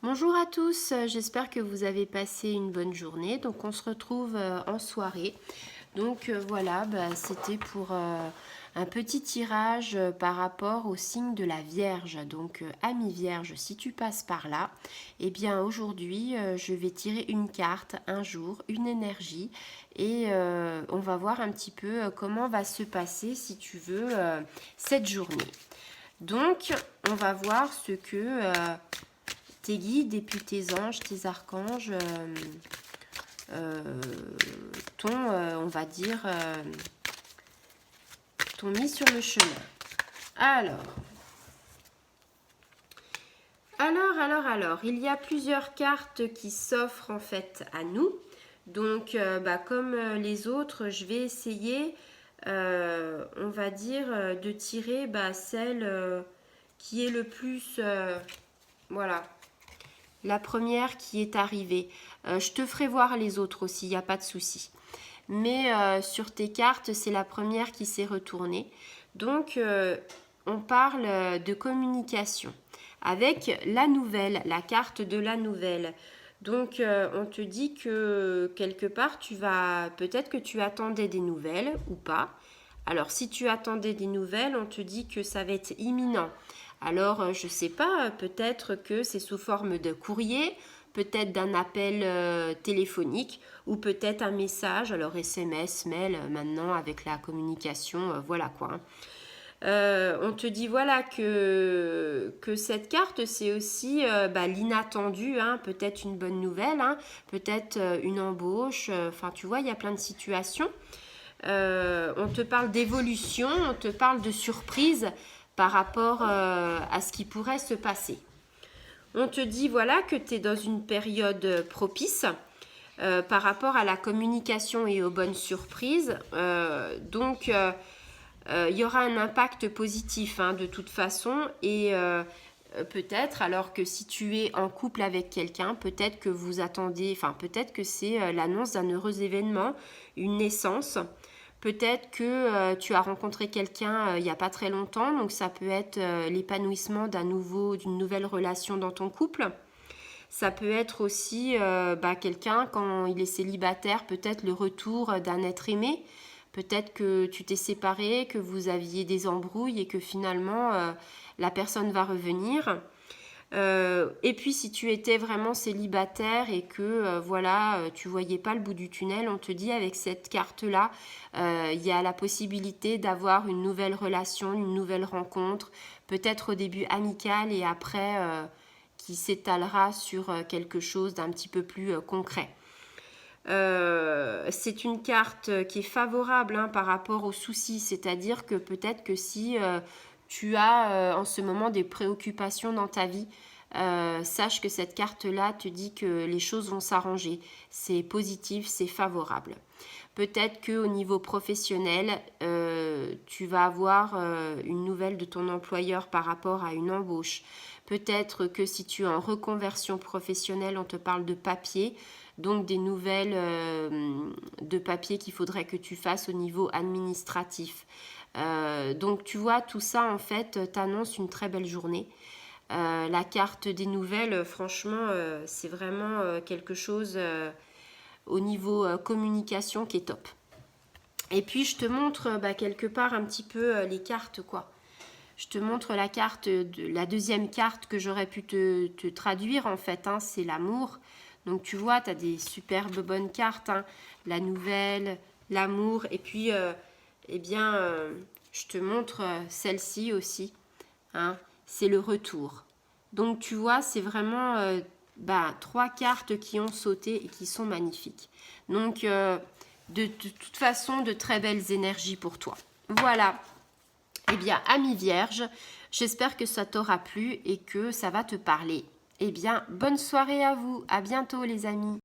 Bonjour à tous, j'espère que vous avez passé une bonne journée. Donc on se retrouve en soirée. Donc voilà, c'était pour un petit tirage par rapport au signe de la Vierge. Donc ami Vierge, si tu passes par là, eh bien aujourd'hui je vais tirer une carte, un jour, une énergie et on va voir un petit peu comment va se passer si tu veux cette journée. Donc on va voir ce que tes guides et puis tes anges, tes archanges on va dire, t'ont mis sur le chemin. Alors, il y a plusieurs cartes qui s'offrent en fait à nous. Donc, comme les autres, je vais essayer, on va dire, de tirer celle qui est le plus, voilà, la première qui est arrivée. Je te ferai voir les autres aussi, il n'y a pas de souci. Mais sur tes cartes, c'est la première qui s'est retournée. Donc, on parle de communication avec la nouvelle, la carte de la nouvelle. Donc, on te dit que quelque part, peut-être que tu attendais des nouvelles ou pas. Alors, si tu attendais des nouvelles, on te dit que ça va être imminent. Alors, je ne sais pas, peut-être que c'est sous forme de courrier, peut-être d'un appel téléphonique ou peut-être un message, alors SMS, mail, maintenant avec la communication, voilà quoi. On te dit voilà que cette carte c'est aussi l'inattendu, hein, peut-être une bonne nouvelle, hein, peut-être une embauche, enfin tu vois il y a plein de situations. On te parle d'évolution, on te parle de surprise par rapport à ce qui pourrait se passer. On te dit voilà que tu es dans une période propice par rapport à la communication et aux bonnes surprises. Donc, il y aura un impact positif hein, de toute façon et peut-être alors que si tu es en couple avec quelqu'un, peut-être que vous attendez, enfin peut-être que c'est l'annonce d'un heureux événement, une naissance. Peut-être que tu as rencontré quelqu'un il n'y a pas très longtemps, donc ça peut être l'épanouissement d'une nouvelle relation dans ton couple. Ça peut être aussi quelqu'un, quand il est célibataire, peut-être le retour d'un être aimé. Peut-être que tu t'es séparé, que vous aviez des embrouilles et que finalement la personne va revenir. Et puis si tu étais vraiment célibataire et que tu voyais pas le bout du tunnel, on te dit avec cette carte-là, il y a la possibilité d'avoir une nouvelle relation, une nouvelle rencontre, peut-être au début amicale et après qui s'étalera sur quelque chose d'un petit peu plus concret. C'est une carte qui est favorable hein, par rapport aux soucis, c'est-à-dire que peut-être que si tu as en ce moment des préoccupations dans ta vie, sache que cette carte-là te dit que les choses vont s'arranger. C'est positif, c'est favorable. Peut-être qu'au niveau professionnel, tu vas avoir une nouvelle de ton employeur par rapport à une embauche. Peut-être que si tu es en reconversion professionnelle, on te parle de papier, donc des nouvelles de papier qu'il faudrait que tu fasses au niveau administratif. Donc tu vois, tout ça en fait t'annonce une très belle journée. La carte des nouvelles, franchement, c'est vraiment quelque chose au niveau communication qui est top. Et puis je te montre quelque part un petit peu les cartes quoi. Je te montre la deuxième carte que j'aurais pu te traduire en fait, hein, c'est l'amour. Donc tu vois, tu as des superbes bonnes cartes, hein, la nouvelle, l'amour, et puis je te montre celle-ci aussi, hein, c'est le retour. Donc tu vois, c'est vraiment trois cartes qui ont sauté et qui sont magnifiques. Donc de toute façon, de très belles énergies pour toi. Voilà. Eh bien, ami Vierge, j'espère que ça t'aura plu et que ça va te parler. Eh bien, bonne soirée à vous. À bientôt les amis.